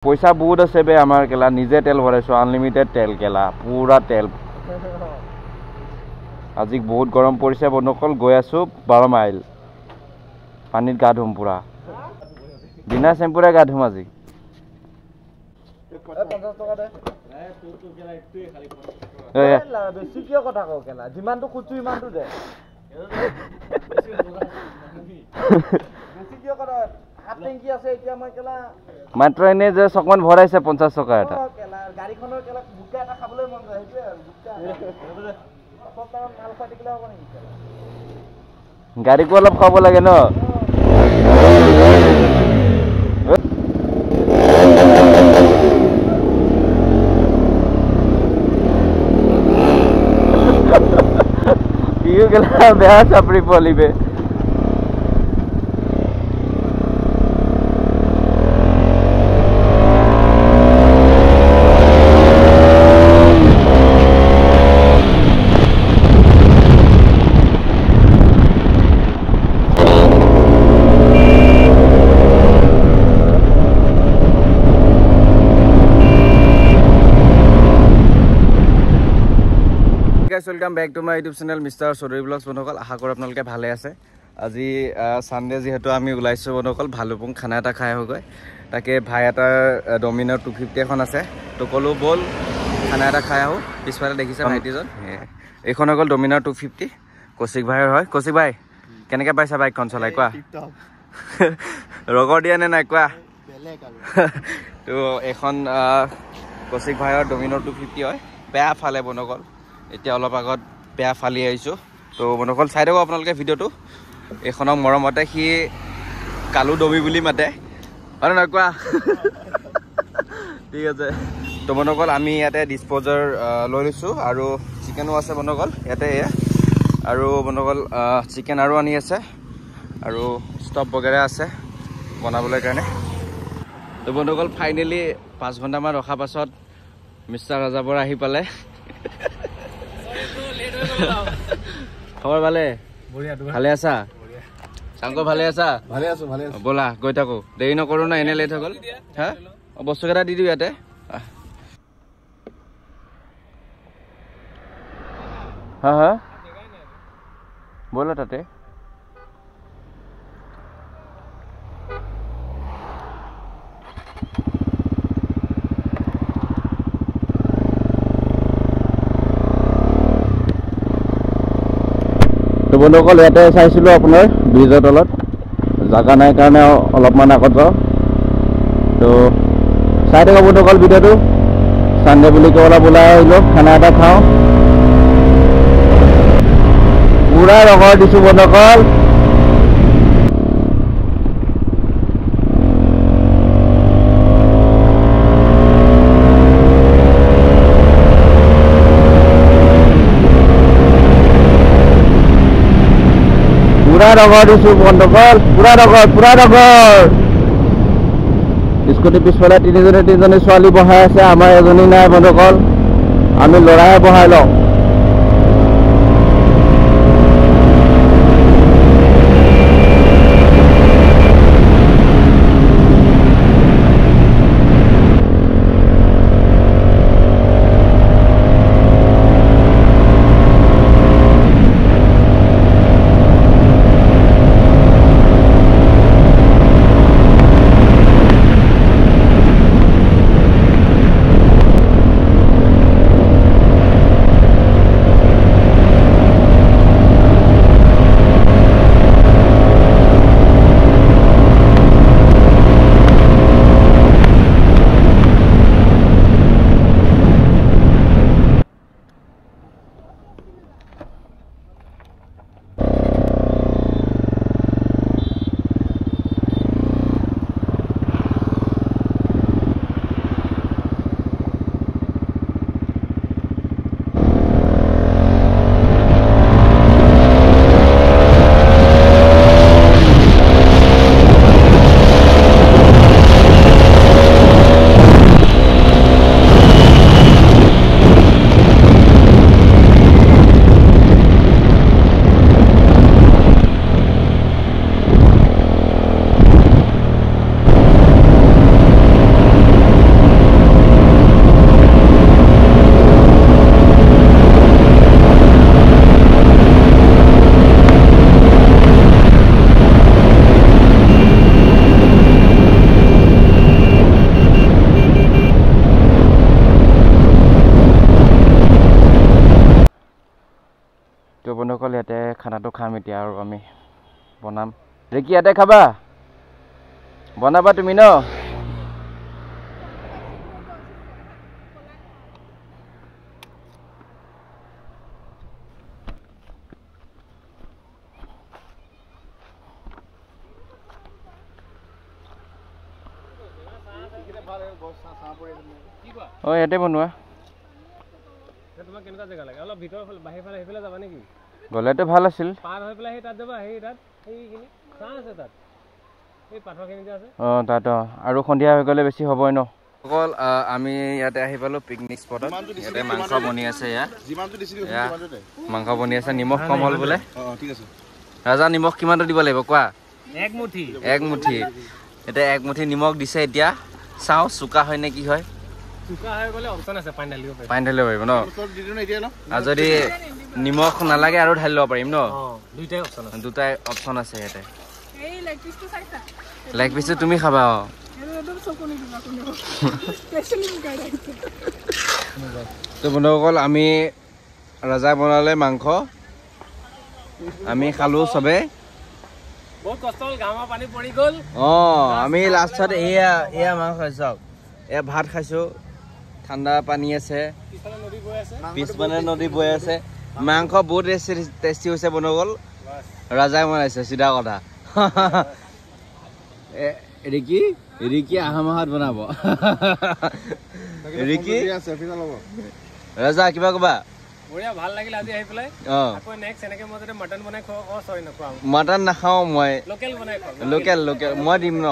পইচা বহুত আছে বে আমাৰ কেলা নিজে তেল ভৰাইছো আনলিমিটেড তেল কেলা পুৰা তেল আজি বহুত গৰম পৰিছে বনকল গৈ আছো 12 মাইল পানীত গা ধুম পুৰা বিনা চেম্পুৰে গা ধুম আজি 50 টকা দে তোৰ তো কেলা একটুই খালি বেছি কিয় কথা কও কেলা যিমানটো খুচু ইমানটো দে বেছি কিয় কথা হাতেঙ্কি আছে এতিয়া মই কেলা মাত্ৰ এনে যে চকমান ভৰাইছে 50 টকা এটা কেলা গাড়ীখনৰ কেলা গুটকা এটা খাবলৈ মন যায় হেতুৱে গুটকা সপ্তাহ মাল খাই দিলে হ'ব নেকি কেলা গাড়ীকো অলপ খাব লাগে ন You can have a sapri polibe. Welcome back to my YouTube channel Mr. Sodri Vlogs বনকল আশা কৰো আপোনালোকে ভালে আছে আজি সানডে যেহেতু আমি ওলাইছো বনকল ভালুপুং খানা এটা খাই হৈ তাকে ভাই এটাৰ ডমিনাৰ 250 এখন আছে তো কলো বল খানা এটা খাই আহো পিছফালে দেখিছে ভাইটিজন এইখন গল ডমিনাৰ 250 কৌশিক ভাইৰ হয় কৌশিক ভাই কেনেকৈ পাইছা বাইকখন চলাই কোৱা ৰগৰ দিয়া নে নাই কোৱা বেলেগ আৰু তো এখন কৌশিক ভাইৰ ডমিনাৰ 250 হয় বেয়া ফালে বনকল এতিয়া অলপ আগত বেয়া ফালি আহিছো তো বনকল চাই দেব আপোনালোকে ভিডিওটো এখনক মৰমতে সি কালু ডবি বুলি মাতে আৰু না কোৱা ঠিক আছে তো বনকল আমি ইয়াতে ডিসপোজাৰ লৈ লৈছো আৰু চিকেনো আছে বনকল ইয়াতে আৰু বনকল চিকেন আৰু আনি আছে আৰু ষ্টপ বগেৰা আছে বনাবলৈ কাৰণে তো বনকল ফাইনালি 5 ঘণ্টা মান ৰখা পাছত মিষ্টাৰ ৰাজাবৰ আহি পালে খবৰ ভালে বঢ়িয়া ভালে আছা সাংকো ভালে আছা ভালে আছো বলা গৈ থাকো দেৰি নকৰো না এনে লেট হৈ গল হা বস্তু কেটা দি দিও ইয়াতে হা হা বলা তাতে তো বন্ধুসকল ইয়াতে চাইছিলোঁ আপোনাৰ ব্ৰিজৰ তলত জাগা নাই কাৰণে অলপমান আগত যাওঁ তো চাই থাকক বন্ধুসকল ভিডিঅ'টো চানডে বুলি অলপ ওলাই আহিলোঁ খানা এটা খাওঁ পুৰা ৰগৰ দিছোঁ বন্ধুসকল পুৰা ৰগৰ দিছো বন্ধুসকল পুৰা ৰগৰ স্কুটি পিছফালে তিনিজনী ছোৱালী বহাই আছে আমাৰ এজনী নাই বন্ধুসকল আমি লৰাই বহাই লওঁ বন্ধুসকল ইয়াতে খানাটো খাম এতিয়া আৰু আমি বনাম ৰিকি ইয়াতে খাবা বনাবা তুমি ন অ ইয়াতে বনোৱা তোমাক কেনেকুৱা জেগা লাগে অলপ ভিতৰ বাহিৰ ফালে সেইফালে যাবা নেকি গ'লেতো ভাল আছিল পাৰ হৈ পেলাই সেই তাত যাবা সেই তাত সেইখিনি চাহ আছে তাত এই পাথৰখিনি যে আছে অ তাত আৰু সন্ধিয়া হৈ গ'লে বেছি হ'বই ন অকল আমি ইয়াতে আহি পালোঁ পিকনিক স্পটত ইয়াতে মাংস বনি আছে মাংস বনি আছে নিমখ কম হ'ল বোলে ৰাজা নিমখ কিমানটো দিব লাগিব কোৱা এক মুঠি এতিয়া এক মুঠি নিমখ দিছে এতিয়া চাওঁ চোকা হয় নে কি হয় চোকা হৈ গ'লে অপশ্যন আছে পানী ঢালিব পাৰিব ন আৰু যদি নিমখ নালাগে আৰু ঢালি ল'ব পাৰিম ন দুটাই অপশ্যন আছে ইয়াতে লেগ পিচটো তুমি খাবা তো বন্ধুসকল আমি ৰাজা বনালে মাংস আমি খালোঁ চবে বহুত কষ্ট হ'ল ঘামৰ পানী পৰি গ'ল আমি লাষ্টত এয়া মাংস খাইছোঁ এয়া ভাত খাইছোঁ ঠাণ্ডা পানী আছে পিছফালে নদী বৈ আছে মাংস বহুত টেষ্টি হৈছে বন্ধুসকল ৰাজাই বনাইছে চিধা কথা ৰিকি আহা মাহত বনাব ৰিকি ৰাজা কিবা কবা বঢ়িয়া ভাল লাগিল আজি আহি পেলাই আকৌ নেক্সট এনেকে মই যদি মটন বনাই খোৱা চৰি নখোৱা মটন নাখাওঁ মই লোকেল বনাই খোৱা লোকেল মই দিম ন